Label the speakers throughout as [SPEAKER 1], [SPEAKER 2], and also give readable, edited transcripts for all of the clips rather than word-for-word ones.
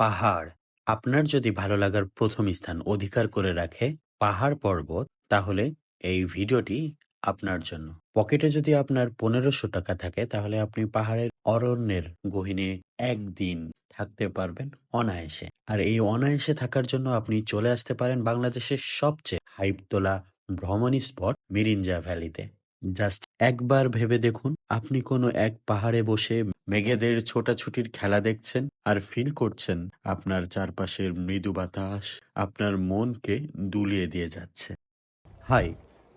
[SPEAKER 1] পাহাড় আপনার যদি ভালো লাগার প্রথম স্থান অধিকার করে রাখে পাহাড় পর্বত, তাহলে এই ভিডিওটি আপনার জন্য। পকেটে যদি আপনার ১৫০০ টাকা থাকে, তাহলে আপনি পাহাড়ের অরণ্যের গহীনে একদিন থাকতে পারবেন অনায়াসে। আর এই অনায়াসে থাকার জন্য আপনি চলে আসতে পারেন বাংলাদেশের সবচেয়ে হাইপ তোলা ভ্রমণ স্পট মিরিঞ্জা ভ্যালিতে। জাস্ট একবার ভেবে দেখুন, আপনি কোনো এক পাহাড়ে বসে মেঘেদের ছোটাছুটির খেলা দেখছেন আর ফিল করছেন আপনার চারপাশের মৃদু বাতাস আপনার মনকে দুলিয়ে দিয়ে যাচ্ছে। হাই,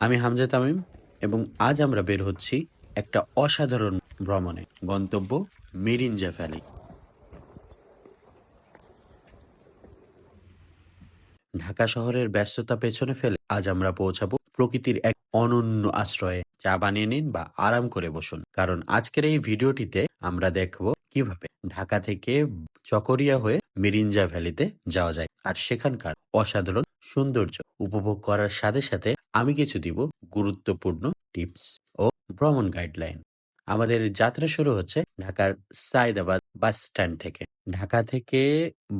[SPEAKER 1] আমি হামজা তামিম, এবং আজ আমরা বের হচ্ছি একটা অসাধারণ ভ্রমণে। গন্তব্য মিরিঞ্জা ভ্যালি। ঢাকা শহরের ব্যস্ততা পেছনে ফেলে আজ আমরা পৌঁছাবো প্রকৃতির এক অনন্য আশ্রয়ে। চা বানিয়ে নিন বা আরাম করে বসুন, কারণ আজকের এই ভিডিওটিতে আমরা দেখব কিভাবে ঢাকা থেকে চকরিয়া হয়ে মিরিঞ্জা ভ্যালিতে যাওয়া যায়, আর সেখানকার অসাধারণ সৌন্দর্য উপভোগ করার সাথে সাথে আমি কিছু দিব গুরুত্বপূর্ণ টিপস ও ভ্রমণ গাইডলাইন। আমাদের যাত্রা শুরু হচ্ছে ঢাকার সায়দাবাদ বাস স্ট্যান্ড থেকে। ঢাকা থেকে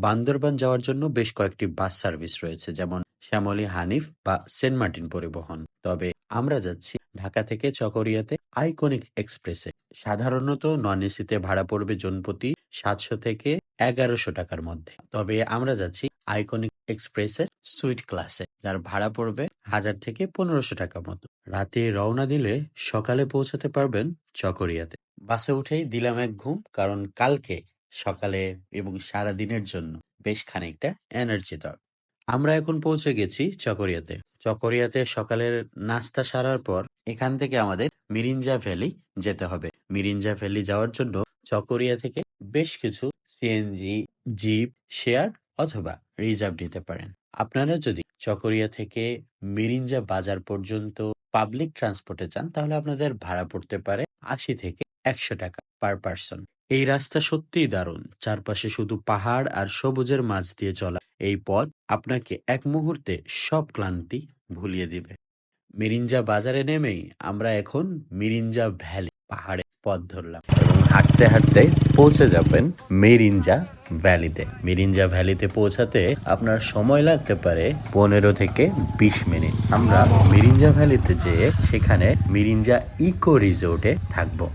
[SPEAKER 1] বান্দরবান যাওয়ার জন্য বেশ কয়েকটি বাস সার্ভিস রয়েছে, যেমন শ্যামলী, হানিফ বা সেন্ট মার্টিন পরিবহন। তবে আমরা যাচ্ছি ঢাকা থেকে চকরিয়াতে আইকনিক এক্সপ্রেসে। সাধারণত নন এসিতে ভাড়া পড়বে জনপ্রতি ৭০০ থেকে ১১০০ টাকার মধ্যে। তবে আমরা যাচ্ছি আইকনিক এক্সপ্রেসের সুইট ক্লাসে, যার ভাড়া পড়বে ১০০০ থেকে ১৫০০ টাকা মতো। রাতে রওনা দিলে সকালে পৌঁছাতে পারবেন চকরিয়াতে। বাসে উঠেই দিলাম এক ঘুম, কারণ কালকে সকালে এবং সারা দিনের জন্য বেশ খানিকটা এনার্জি দরকার। আমরা এখন পৌঁছে গেছি চকরিয়াতে। চকরিয়াতে সকালের নাস্তা সারার পর এখান থেকে আমাদের মিরিঞ্জা ভ্যালি যেতে হবে। মিরিঞ্জা ভ্যালি যাওয়ার জন্য চকরিয়া থেকে বেশ কিছু সিএনজি, জিপ, শেয়ার অথবা রিজার্ভ নিতে পারেন। আপনারা যদি চকরিয়া থেকে মিরিঞ্জা বাজার পর্যন্ত পাবলিক ট্রান্সপোর্টে যান, তাহলে আপনাদের ভাড়া পড়তে পারে ৮০ থেকে ১০০ টাকা পার পার্সন। এই রাস্তা সত্যিই দারুণ। চারপাশে শুধু পাহাড় আর সবুজের মাঝ দিয়ে চলা এই পথ আপনাকে এক মুহূর্তে সব ক্লান্তি ভুলিয়ে দিবে। মিরিঞ্জা বাজারে নেমেই আমরা এখন মিরিঞ্জা ভ্যালি পাহাড়ে পথ ধরলাম এবং হাঁটতে হাঁটতে পৌঁছে যাবেন মিরিঞ্জা ভ্যালিতে। মিরিঞ্জা ভ্যালিতে পৌঁছাতে আপনার সময় লাগতে পারে ১৫ থেকে ২০ মিনিট। আমরা মিরিঞ্জা ভ্যালিতে যেয়ে সেখানে মিরিঞ্জা ইকো রিসোর্টে থাকবো।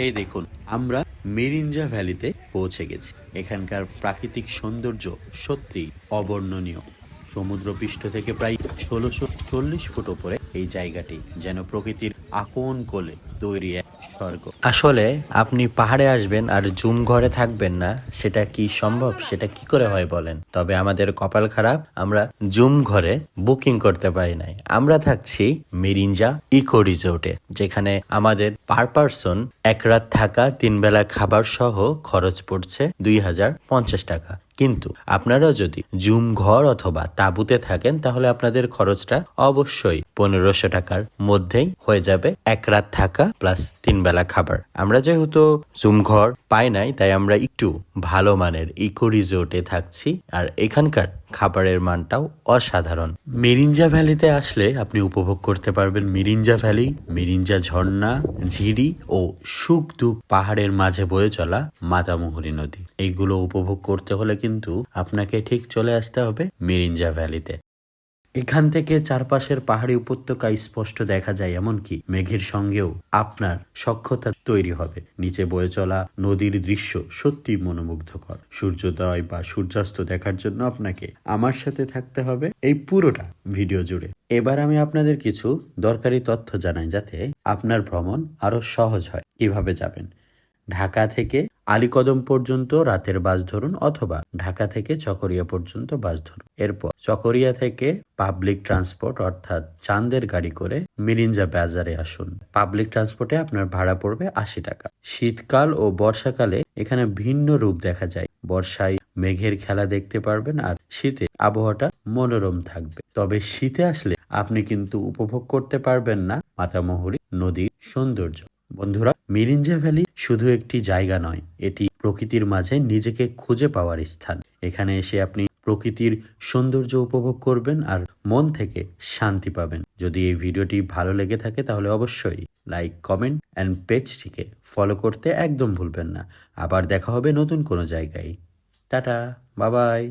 [SPEAKER 1] এই দেখুন, আমরা মিরিঞ্জা ভ্যালিতে পৌঁছে গেছি। এখানকার প্রাকৃতিক সৌন্দর্য সত্যি অবর্ণনীয়। সমুদ্রপৃষ্ঠ থেকে প্রায় ১৬৪০ ফুট উপরে এই জায়গাটি যেন প্রকৃতির আপন কোলে তৈরি এক স্বর্গ। আসলে আপনি পাহাড়ে আসবেন আর জুম ঘরে থাকবেন না, সেটা কি সম্ভব? সেটা কি করে হয় বলেন? তবে আমাদের কপাল খারাপ, আমরা জুম ঘরে বুকিং করতে পারি নাই। আমরা থাকছি মিরিঞ্জা ইকো রিসোর্টে, যেখানে আমাদের পার পার্সন এক রাত থাকা, ৩ বেলা খাবার সহ খরচ পড়ছে ২০৫০ টাকা। কিন্তু আপনারা যদি জুম ঘর অথবা তাঁবুতে থাকেন, তাহলে আপনাদের খরচটা অবশ্যই ১৫০০ টাকার মধ্যেই হয়ে যাবে, এক রাত থাকা প্লাস ৩ বেলা খাবার। আমরা যেহেতু জুম ঘর পাই নাই, তাই আমরা একটু ভালো মানের ইকো রিসোর্টে থাকছি, আর এখানকার খাবারের মানটাও অসাধারণ। মিরিঞ্জা ভ্যালিতে আসলে আপনি উপভোগ করতে পারবেন মিরিঞ্জা ভ্যালি, মিরিঞ্জা ঝর্ণা, ঝিরি ও সুখ দুঃখ পাহাড়ের মাঝে বয়ে চলা মাতামুহুরী নদী। এইগুলো উপভোগ করতে হলে কিন্তু আপনাকে ঠিক চলে আসতে হবে মিরিঞ্জা ভ্যালিতে। এখান থেকে চারপাশের পাহাড়ি উপত্যকা স্পষ্ট দেখা যায়, এমনকি মেঘের সঙ্গেও আপনার সখ্যতা তৈরি হবে। নিচে বয়ে চলা নদীর দৃশ্য সত্যি মনোমুগ্ধকর। সূর্যোদয় বা সূর্যাস্ত দেখার জন্য আপনাকে আমার সাথে থাকতে হবে এই পুরোটা ভিডিও জুড়ে। এবার আমি আপনাদের কিছু দরকারি তথ্য জানাই, যাতে আপনার ভ্রমণ আরো সহজ হয়। কিভাবে যাবেন? ঢাকা থেকে আলীকদম পর্যন্ত রাতের বাস ধরুন, অথবা ঢাকা থেকে চকরিয়া পর্যন্ত বাস ধরুন। এরপর চকরিয়া থেকে পাবলিক ট্রান্সপোর্ট অর্থাৎ চাঁদের গাড়ি করে মিরিঞ্জা বাজারে আসুন। পাবলিক ট্রান্সপোর্টে আপনার ভাড়া পড়বে ৮০ টাকা। শীতকাল ও বর্ষাকালে এখানে ভিন্ন রূপ দেখা যায়। বর্ষায় মেঘের খেলা দেখতে পারবেন, আর শীতে আবহাওয়াটা মনোরম থাকবে। তবে শীতে আসলে আপনি কিন্তু উপভোগ করতে পারবেন না মাতামুহুরী নদীর সৌন্দর্য। বন্ধুরা, মিরিঞ্জা ভ্যালি শুধু একটি জায়গা নয়, এটি প্রকৃতির মাঝে নিজেকে খুঁজে পাওয়ার স্থান। এখানে এসে আপনি প্রকৃতির সৌন্দর্য উপভোগ করবেন আর মন থেকে শান্তি পাবেন। যদি এই ভিডিওটি ভালো লেগে থাকে তাহলে অবশ্যই লাইক, কমেন্ট অ্যান্ড পেজটিকে ফলো করতে একদম ভুলবেন না। আবার দেখা হবে নতুন কোনো জায়গায়। Tata, bye bye.